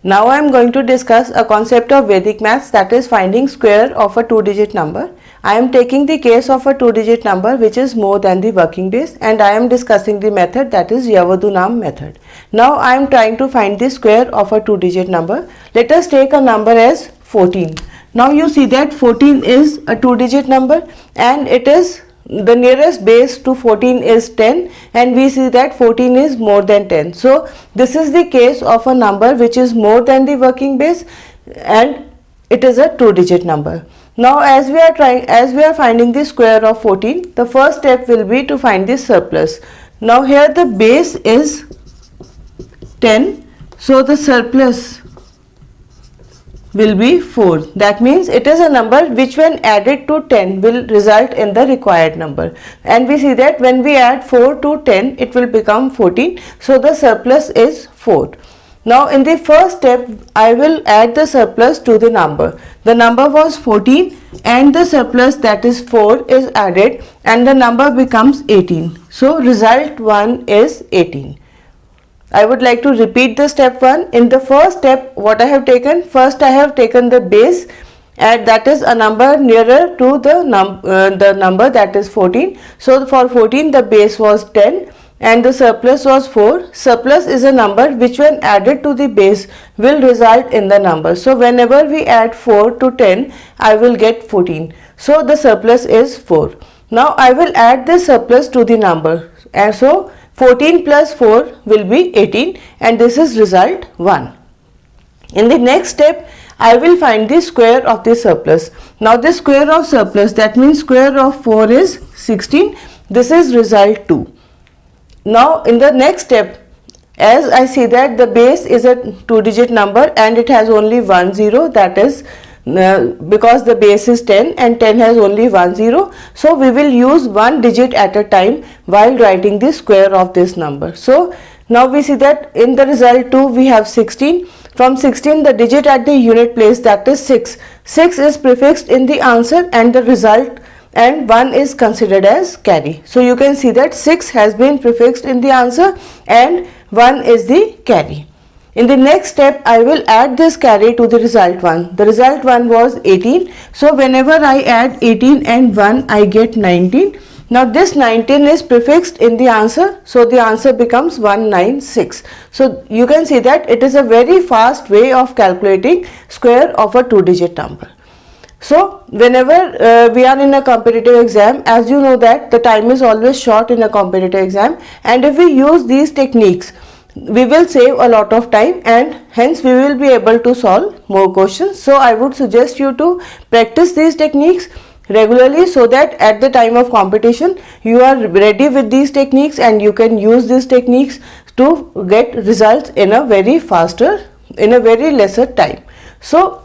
Now I am going to discuss a concept of Vedic maths, that is finding square of a two-digit number. I am taking the case of a two-digit number which is more than the working base, and I am discussing the method, that is Yavadunam method. Now I am trying to find the square of a two-digit number. Let us take a number as 14. Now you see that 14 is a two-digit number and it is the nearest base to 14 is 10, and we see that 14 is more than 10. So this is the case of a number which is more than the working base and it is a two-digit number. Now as we are finding the square of 14, the first step will be to find the surplus. Now here the base is 10, so the surplus will be 4. That means it is a number which when added to 10 will result in the required number, and we see that when we add 4 to 10 it will become 14, so the surplus is 4. Now in the first step I will add the surplus to the number. The number was 14 and the surplus, that is 4, is added and the number becomes 18. So result 1 is 18. I would like to repeat the step 1. In the first step, what I have taken, first I have taken the base, and that is a number nearer to the number, that is 14. So for 14 the base was 10 and the surplus was 4. Surplus is a number which when added to the base will result in the number. So whenever we add 4 to 10, I will get 14. So the surplus is 4. Now I will add the surplus to the number, and so 14 plus 4 will be 18, and this is result 1. In the next step, I will find the square of the surplus. Now the square of surplus, that means square of 4 is 16. This is result 2. Now in the next step, as I see that the base is a two-digit number and it has only 1 0, that is because the base is 10 and 10 has only 1 0, so we will use one digit at a time while writing the square of this number. So now we see that in the result 2 we have 16. From 16 the digit at the unit place, that is 6. 6 is prefixed in the answer and the result, and 1 is considered as carry. So you can see that 6 has been prefixed in the answer and 1 is the carry. In the next step, I will add this carry to the result 1. The result 1 was 18. So whenever I add 18 and 1, I get 19. Now this 19 is prefixed in the answer, so the answer becomes 196. So you can see that it is a very fast way of calculating square of a two-digit number. So whenever we are in a competitive exam, as you know that the time is always short in a competitive exam, and if we use these techniques, we will save a lot of time and hence we will be able to solve more questions. So I would suggest you to practice these techniques regularly so that at the time of competition you are ready with these techniques and you can use these techniques to get results in a very lesser time. So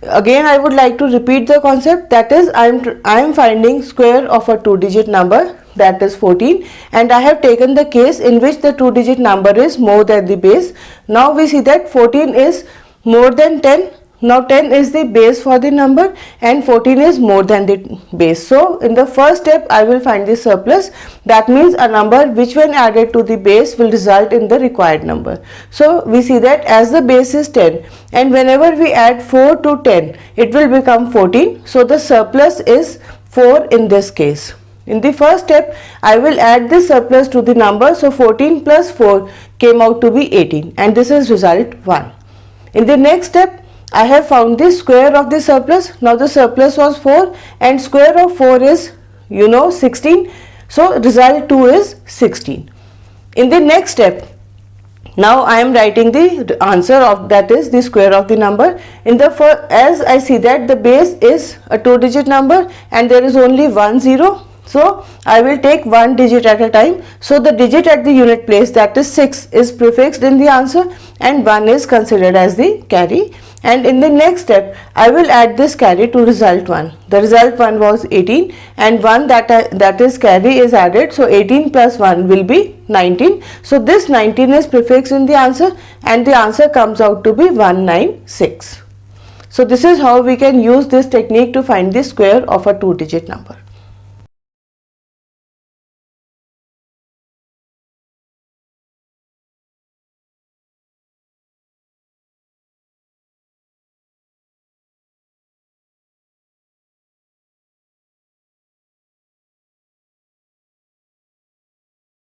again I would like to repeat the concept, that is I am finding square of a two-digit number, that is 14, and I have taken the case in which the two-digit number is more than the base. Now we see that 14 is more than 10. Now 10 is the base for the number and 14 is more than the base. So in the first step I will find the surplus, that means a number which when added to the base will result in the required number. So we see that as the base is 10 and whenever we add 4 to 10 it will become 14. So the surplus is 4 in this case. In the first step, I will add this surplus to the number, so 14 plus 4 came out to be 18, and this is result 1. In the next step, I have found the square of the surplus. Now the surplus was 4 and square of 4 is 16, so result 2 is 16. In the next step, now I am writing the answer of, that is the square of the number. In the as I see that the base is a two-digit number and there is only 1 0. So I will take one digit at a time. So the digit at the unit place, that is 6, is prefixed in the answer and 1 is considered as the carry. And in the next step, I will add this carry to result 1. The result 1 was 18 and 1 that is carry is added. So 18 plus 1 will be 19. So this 19 is prefixed in the answer and the answer comes out to be 196. So this is how we can use this technique to find the square of a two-digit number.